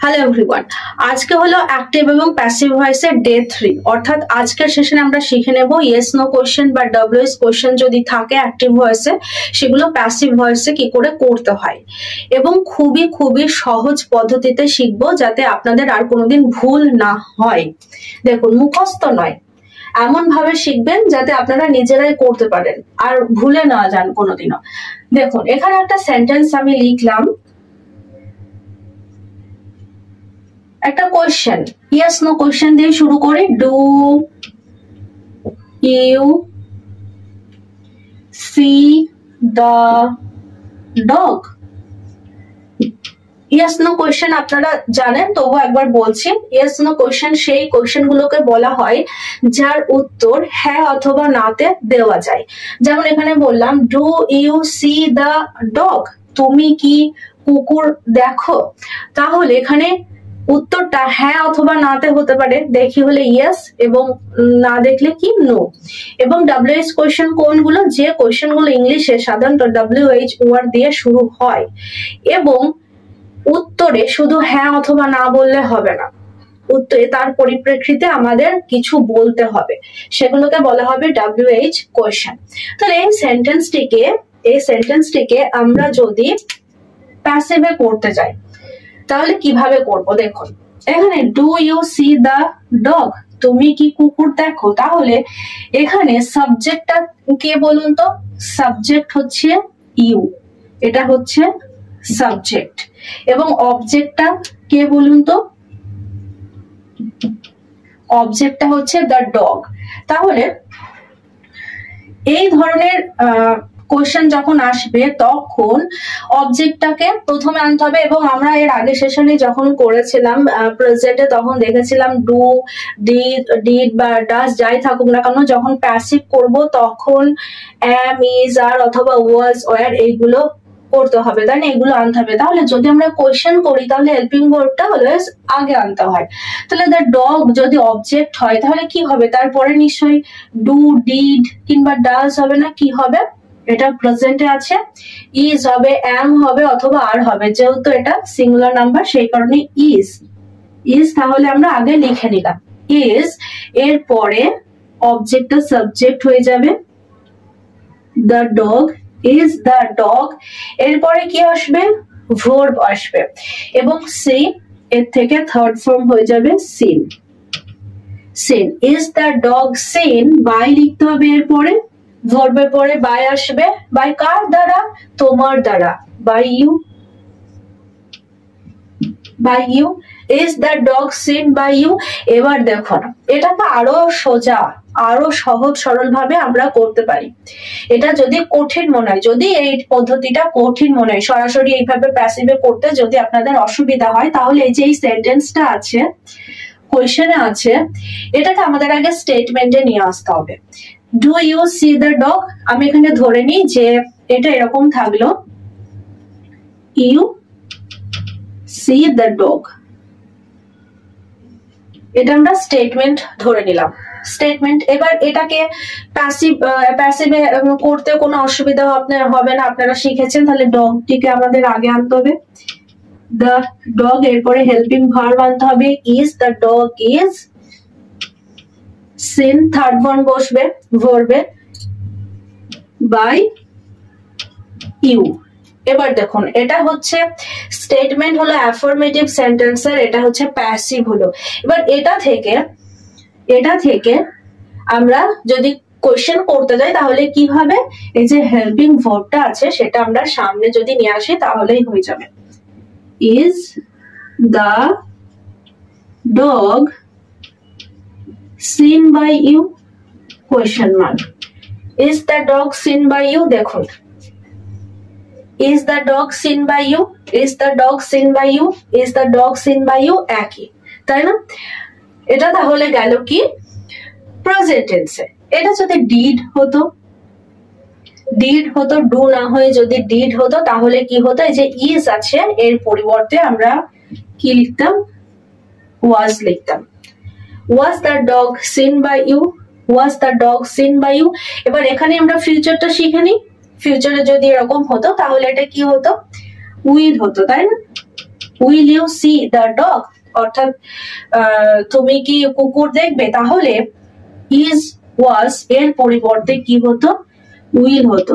Hello everyone, আজকে হলো active এবং প্যাসিভ ভয়েসের ডে 3। অর্থাৎ আজকের সেশনে আমরা শিখে নেব ইয়েস নো কোশ্চেন বা ডব্লিউএস কোশ্চেন যদি থাকে অ্যাক্টিভ ভয়েসে, সেগুলো প্যাসিভ ভয়েসে কি করে করতে হয় এবং খুবই খুবই সহজ পদ্ধতিতে শিখবো যাতে আপনাদের আর কোনোদিন ভুল না হয়। দেখুন, মুখস্থ নয়, এমন ভাবে শিখবেন যাতে আপনারা নিজেরাই করতে পারেন আর ভুলে না যান কোনোদিনও। দেখুন, এখানে একটা সেন্টেন্স আমি লিখলাম, একটা কোয়েশ্চেন, ইয়েস নো কোয়েশ্চেন দিয়ে শুরু করি। Do you see the dog? Yes no question আপনারা জানেন, তবু একবার বলছি। ইয়েস নো কোয়েশ্চেন সেই কোয়েশ্চেন গুলোকে বলা হয় যার উত্তর হ্যাঁ অথবা নাতে দেওয়া যায়। যেমন এখানে বললাম, do you see the dog? তুমি কি কুকুর দেখো? তাহলে এখানে উত্তরটা হ্যাঁ অথবা নাতে হতে পারে। দেখি হলে ইয়েস এবং না দেখলে কি নো। এবং ডব্লিউএইচ কোয়েশ্চেন কোনগুলো? যে কোয়েশ্চেন গুলো ইংলিশে সাধারণত ডব্লিউএইচ ওয়ার্ড দিয়ে শুরু হয় এবং উত্তরে শুধু হ্যাঁ অথবা না বললে হবে না, উত্তরে তার পরিপ্রেক্ষিতে আমাদের কিছু বলতে হবে, সেগুলোকে বলা হবে ডব্লিউএইচ কোয়েশ্চেন। তাহলে এই সেন্টেন্সটিকে আমরা যদি প্যাসিভে করতে যাই তাহলে কিভাবে করব? দেখুন, এখানে do you see the dog? তুমি কি কুকুর দেখো? তাহলে এখানে সাবজেক্টটা কে বলুন তো? সাবজেক্ট হচ্ছে ইউ, এটা হচ্ছে সাবজেক্ট। এবং অবজেক্টটা কে বলুন তো? অবজেক্টটা হচ্ছে দ্য ডগ। তাহলে এই ধরনের কোয়েশ্চেন যখন আসবে তখন অবজেক্টটাকে প্রথমে আনতে হবে। এবং আমরা এর আগে সেশনে যখন করেছিলাম প্রেজেন্টে, তখন দেখেছিলাম ডু, ডিড বা ডাজ যাই থাকুক না কেন, যখন প্যাসিভ করব তখন অ্যাম, ইজ, আর অথবা ওয়াজ, ওয়ার এইগুলো করতে হবে, তাই না? এগুলো আনতে হবে। তাহলে যদি আমরা কোয়েশ্চেন করি তাহলে হেল্পিং ভার্বটা অলওয়েজ আগে আনতে হয়। তাহলে দ্য ডগ যদি অবজেক্ট হয় তাহলে কি হবে? তারপরে নিশ্চয়ই ডু, ডিড কিংবা ডাজ হবে না? কি হবে? এটা প্রেজেন্টে আছে, ইজ হবে, অ্যাম হবে অথবা আর হবে। যেহেতু এটা সিঙ্গুলার নাম্বার সেই কারণে ইজ তাহলে আমরা আগে লিখে নিলাম ইজ। এরপরে অবজেক্টটা সাবজেক্ট হয়ে যাবে, the dog is the dog. এরপরে কি আসবে? ভার্ব আসবে এবং সি এর থেকে থার্ড ফর্ম হয়ে যাবে seen. Is the dog seen by লিখতে হবে। এরপরে ভার্বের পরে বাই আসবে। বাই কার দ্বারা? তোমার দ্বারা, by you. Is the dog seen by you. এবার দেখুন, এটাকে আরো সোজা, আরো সহজ সরল ভাবে আমরা করতে পারি। এটা যদি কঠিন মনে হয়, যদি এই পদ্ধতিটা কঠিন মনে হয়, সরাসরি এইভাবে প্যাসিভে করতে যদি আপনাদের অসুবিধা হয়, তাহলে এই যে এই সেন্টেন্সটা আছে, কোয়েশ্চেনে আছে, এটাকে আমাদের আগে স্টেটমেন্টে নিয়ে আসতে হবে। Do you see the dog? আমি এখানে ধরে নিই যে এটা এরকম থাকলো, ইউ সি দ্য ডগ। এটা আমরা স্টেটমেন্ট ধরে নিলাম, স্টেটমেন্ট। এবার এটাকে প্যাসিভে করতে কোনো অসুবিধা হবে না, আপনারা শিখেছেন। তাহলে ডগটিকে আমাদের আগে আনতে হবে, দ্য ডগ। এরপরে হেল্পিং ভার্ব আনতে হবে, is the dog is. Seen third form বসবে ভার্বে, বাই ইউ। এবার দেখুন, এটা হচ্ছে স্টেটমেন্ট হলো অ্যাফার্মেটিভ সেন্টেন্সের, এটা হচ্ছে প্যাসিভ হলো। এবার এটা থেকে আমরা যদি কোয়েশ্চেন করতে যাই তাহলে কি হবে? এই যে হেল্পিং ভার্বটা আছে সেটা আমরা সামনে যদি নিয়ে আসি তাহলেই হয়ে যাবে। Is the dog seen by you? question mark. Is the dog seen by you? দেখুন, is the dog seen by you? Is the dog seen by you? Is the dog seen by you? একই, তাই না? এটা তাহলে গেল কি present টেন্সে। এটা যদি ডিড হতো, ডু না হয়ে যদি ডিড হতো তাহলে কি হতো? এই যে ইজ আছে এর পরিবর্তে আমরা কি লিখতাম? ওয়াজ লিখতাম। Was the dog seen by you? Was the dog seen by you? এবার এখানে আমরা ফিউচারটা শিখে নিই। ফিউচারে যদি এরকম হতো তাহলে এটা কি হতো? উইল হতো, তাই না? Will you see the dog, অর্থাৎ তুমি কি কুকুর দেখবে, তাহলে ইজ ওয়াজ এর পরিবর্তে কি হতো, উইল হতো।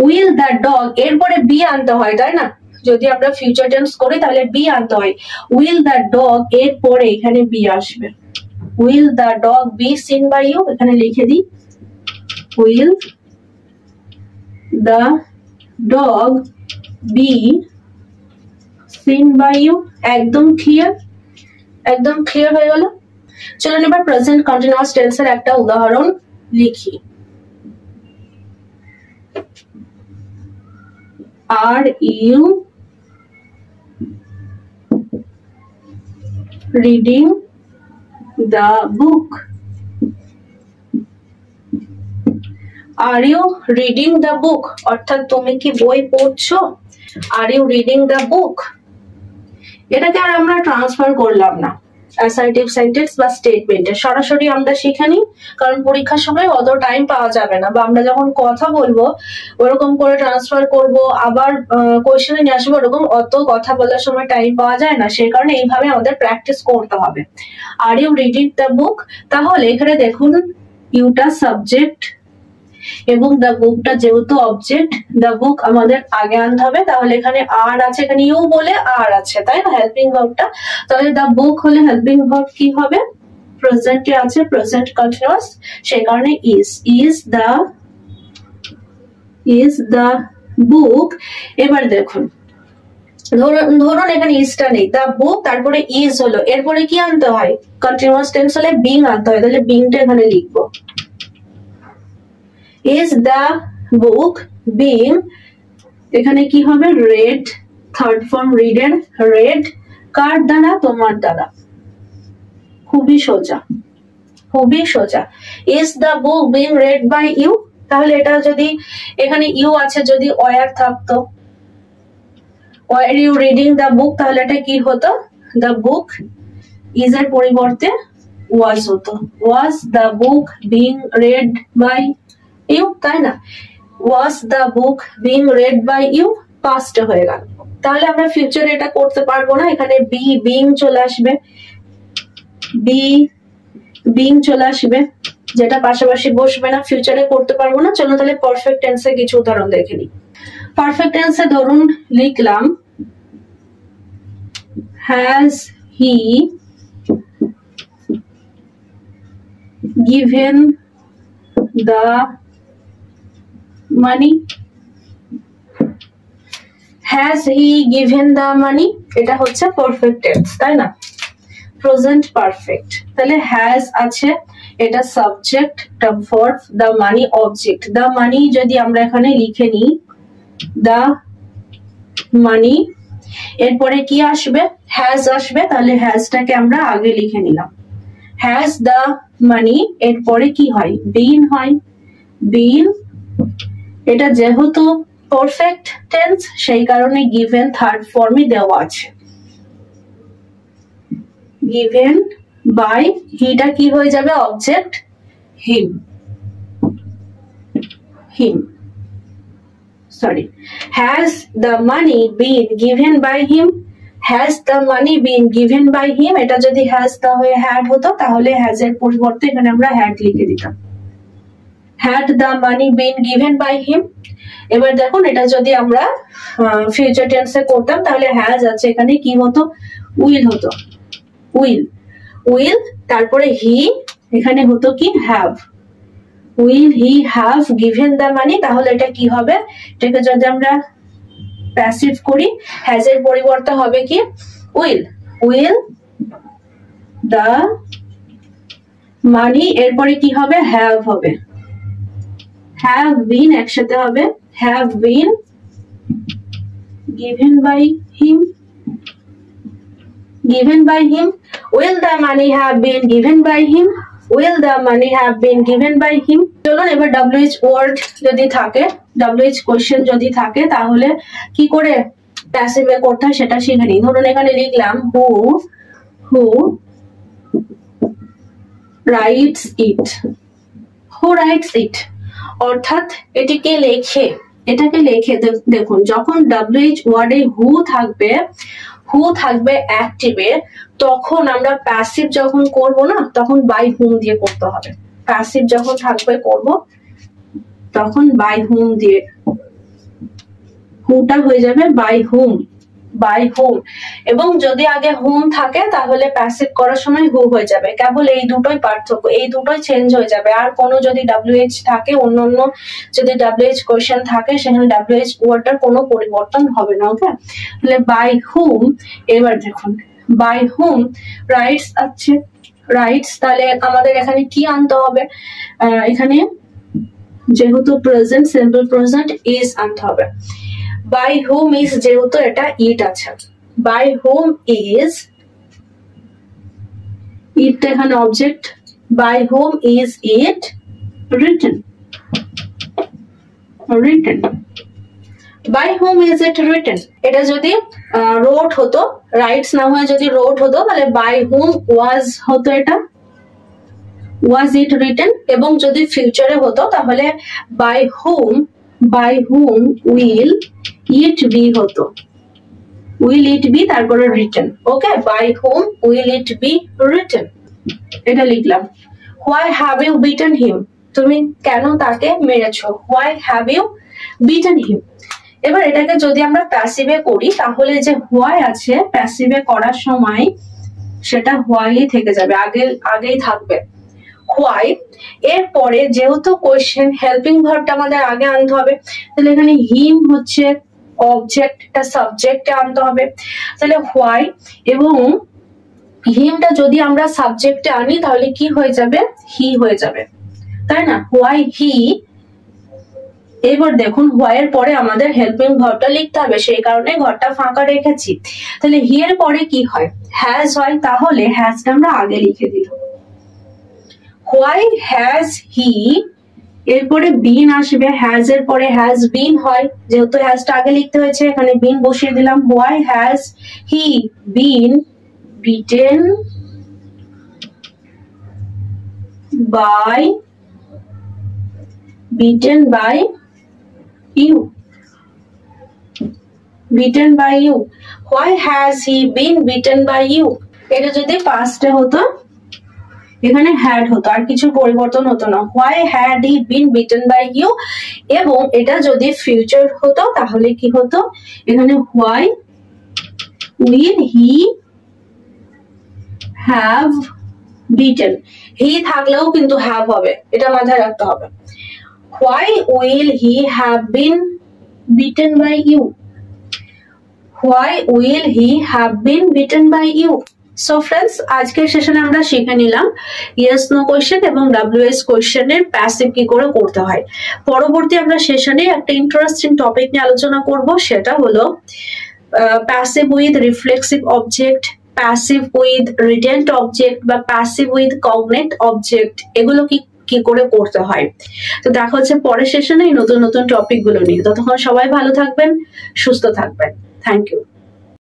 উইল দ্য ডগ এরপরে বি আনতে হয়, তাই না? যদি আমরা ফিউচার টেন্স করি তাহলে বি আনতে হয়। উইল দ্য ডগ এর পরে এখানে বি আসবে। Will the dog be seen by you, এখানে লিখে দিই will the dog be seen by you. একদম ক্লিয়ার, একদম ক্লিয়ার হয়ে গেল। চলুন এবার প্রেজেন্ট কন্টিনিউয়াস টেন্সের একটা উদাহরণ লিখি। Are you reading the book? Are you reading the book অর্থাৎ তুমি কি বই পড়ছো? Are you reading the book, এটাকে আর আমরা ট্রান্সফার করলাম না অ্যাসার্টিভ সেন্টেন্স বা স্টেটমেন্টে, সরাসরি আমরা শিখে নিই, কারণ পরীক্ষার সময় অত টাইম পাওয়া যাবে না, বা আমরা যখন কথা বলবো ওরকম করে ট্রান্সফার করব, আবার কোয়েশ্চেনে নিয়ে আসবো, ওরকম অত কথা বলার সময় টাইম পাওয়া যায় না, সেই কারণে এইভাবে আমাদের প্র্যাকটিস করতে হবে। Are you reading the book, তাহলে এখানে দেখুন ইউটা সাবজেক্ট এবং দ্য বুকটা যেহেতু অবজেক্ট, দ্য বুক আমাদের আগে আনতে হবে, তাহলে এখানে আর আছে, এখানে ইউ বলে আর আছে, তাই না, হেল্পিং ভার্বটা। তাহলে দ্য বুক হলে হেল্পিং ভার্ব কি হবে, প্রেজেন্টে আছে, প্রেজেন্ট কন্টিনিউয়াস, সেই কারণে ইজ দ্য বুক। এবার দেখুন ধরুন এখানে ইজটা নেই, দ্য বুক তারপরে ইজ হলো, এরপরে কি আনতে হয়, কন্টিনিউয়াস টেন্স হলে বিং আনতে হয়, তাহলে বিংটা এখানে লিখবো। ইজ দ্য বুক বিং, এখানে কি হবে, রেড, থার্ড ফর্ম রিডের, রেড কার দ্বারা, তোমার দ্বারা, খুবই সোজা, খুবই সোজা। Is the book being read by you, তাহলে এটা যদি এখানে ইউ আছে, যদি ওয়ার থাকতো, were you reading the book, তাহলে এটা কি হতো, দ্য বুক ইজ এর পরিবর্তে ওয়াজ হতো, was the book being read by you, তাই না, was the book being read by you, past হয়ে গেল। তাহলে আমরা ফিউচারে এটা করতে পারবো না, এখানে বি বিং চলে আসবে, বিং চলে আসবে, যেটা পাশাপাশি বসবে না, ফিউচারে করতে পারবো না। চলো তাহলে পারফেক্ট টেন্সে কিছু উদাহরণ দেখে নিই। পারফেক্ট টেন্সে ধরুন লিখলাম has he given the money, has he given the money, এটা হচ্ছে পারফেক্ট টেন্স, তাই না, প্রেজেন্ট পারফেক্ট। তাহলে হ্যাজ আছে, এটা সাবজেক্ট, এটা verb, the money object. the money যদি আমরা এখানে লিখে নিই the money, এরপরে কি আসবে, হ্যাজ আসবে, তাহলে হ্যাজটাকে আমরা আগে লিখে নিলাম, হ্যাজ দ্য মানি, এরপরে কি হয়, বিন হয়, বিন, এটা যেহেতু পারফেক্ট টেন্স সেই কারণে গিভেন থার্ড ফর্মে দেওয়া আছে, গিভেন বাই, হিটা কি হয়ে যাবে, object, him, him, sorry, has the money been given by him, has the money been given by him, এটা যদি হ্যাজ না হয়ে হ্যাড হতো তাহলে হ্যাজ এর পরিবর্তে এখানে আমরা হ্যাড লিখে দিতাম, had the money been given by him. এবার দেখুন এটা যদি আমরা ফিউচার টেন্সে করতাম তাহলে হ্যাজ আছে, এখানে কি হতো, উইল হতো, উইল, উইল তারপরে হি, এখানে হতো কি, have, will he have given the money, তাহলে এটা কি হবে, এটাকে যদি আমরা প্যাসিভ করি, হ্যাজ এর পরিবর্তে হবে কি, উইল, উইল দ্য মানি, এরপরে কি হবে, হ্যাভ হবে, হ্যাভ বিন একসাথে হবে, have been given by him, given by him, will the money have been given by him, will the money have been given by him। চলুন এবার WH word যদি থাকে, WH কোশ্চেন যদি থাকে তাহলে কি করে প্যাসিভে করতে হয় সেটা শিখে নিই। ধরুন এখানে লিখলাম who writes it, who writes it অর্থাৎ এটিকে লেখে, এটাকে লেখে। দেখুন যখন WH ওয়ার্ডে হু থাকবে, হু থাকবে অ্যাক্টিভে, তখন আমরা প্যাসিভ যখন করব না তখন বাই হুম দিয়ে করতে হবে। প্যাসিভ যখন থাকবে করব তখন বাই হুম দিয়ে, হুটা হয়ে যাবে বাই হুম, বাই হুম। এবং যদি আগে হুম থাকে তাহলে প্যাসিভ করার সময় হু হয়ে যাবে। কেবল এই দুটোই পার্থক্য, এই দুটোই চেঞ্জ হয়ে যাবে। আর কোনো যদি WH থাকে, অন্য যদি WH কোয়েশ্চেন থাকে, সেখানে WH ওয়ার্ডটার কোনো পরিবর্তন হবে না। ওকে, তাহলে বাই হুম, এবার দেখুন বাই হুম রাইটস আছে, রাইটস, তাহলে আমাদের এখানে কি আনতে হবে, এখানে যেহেতু প্রেজেন্ট সিম্পল প্রেজেন্ট ইজ আনতে হবে। বাই হুম ইজ যেহেতু এটা ইট আছে, বাই হুম ইজ, ইট এখানে object, by whom is it written, written, by whom is it written. এটা যদি রোট হতো, রাইটস না হয়ে যদি রোট হতো তাহলে বাই হুম ওয়াজ হতো, এটা ওয়াজ ইট রিটেন। এবং যদি ফিউচারে হতো তাহলে by whom will it be হতো, উইল ইট বি তারপরে written. Okay, by whom will it be written, এটা লিখলাম। Why have you beaten him, তুমি কেন তাকে মেরেছো, why have you beaten him. এবার এটাকে যদি আমরা প্যাসিভে করি তাহলে যে হোয়াই আছে প্যাসিভে করার সময় সেটা হোয়াই থেকে যাবে, আগেই থাকবে হোয়াই। এরপরে যেহেতু কোয়েশ্চেন, হেল্পিং ভার্বটা আমাদের আগে আনতে হবে, তাহলে এখানে হিম হচ্ছে অবজেক্ট, এটা সাবজেক্টে আনতে হবে। তাহলে হোয়াই এবং হিমটা যদি আমরা সাবজেক্টে আনি তাহলে কি হয়ে যাবে, হি হয়ে যাবে, তাই না, হোয়াই হি। এবার দেখুন হোয়াই এর পরে আমাদের হেল্পিং ভার্বটা লিখতে হবে, সেই কারণে ঘরটা ফাঁকা রেখেছি। তাহলে হি এর পরে কি হয়, হ্যাজ হয়, তাহলে হ্যাজটা আমরা আগে লিখে দিলাম। হোয়াই হ্যাজ হি, এরপরে বিন আসবে, হ্যাজ এর পরে হ্যাজ বিন হয়, যেহেতু হ্যাজটা আগে লিখতে হয়েছে এখানে বিন বসিয়ে দিলাম। Why has he been beaten by you, beaten by you. Why has he been beaten by you, এটা যদি পাস্টে হতো এখানে হ্যাড হতো, আর কিছু পরিবর্তন হতো না, why had he been beaten by you. এবং এটা যদি ফিউচার হতো তাহলে কি হতো, এখানে why will he have beaten, he থাকলেও কিন্তু হ্যাভ হবে, এটা মাথায় রাখতে হবে। Why will he have been beaten by you, why will he have been beaten by you. So friends, আজকের সেশনে আমরা শিখে নিলাম ইয়েস নো কোয়েশ্চেন এবং WH কোয়েশ্চেনের প্যাসিভ কি করে করতে হয়। পরবর্তী আমরা সেশনে একটা ইন্টারেস্টিং টপিক নিয়ে আলোচনা করব, সেটা হলো passive with reflexive object, passive with retained object বা প্যাসিভ উইথ কগনেট অবজেক্ট, এগুলো কি করে করতে হয়। তো দেখা হচ্ছে পরের সেশনে নতুন নতুন টপিক গুলো নিয়ে। ততক্ষণ সবাই ভালো থাকবেন, সুস্থ থাকবেন। Thank you.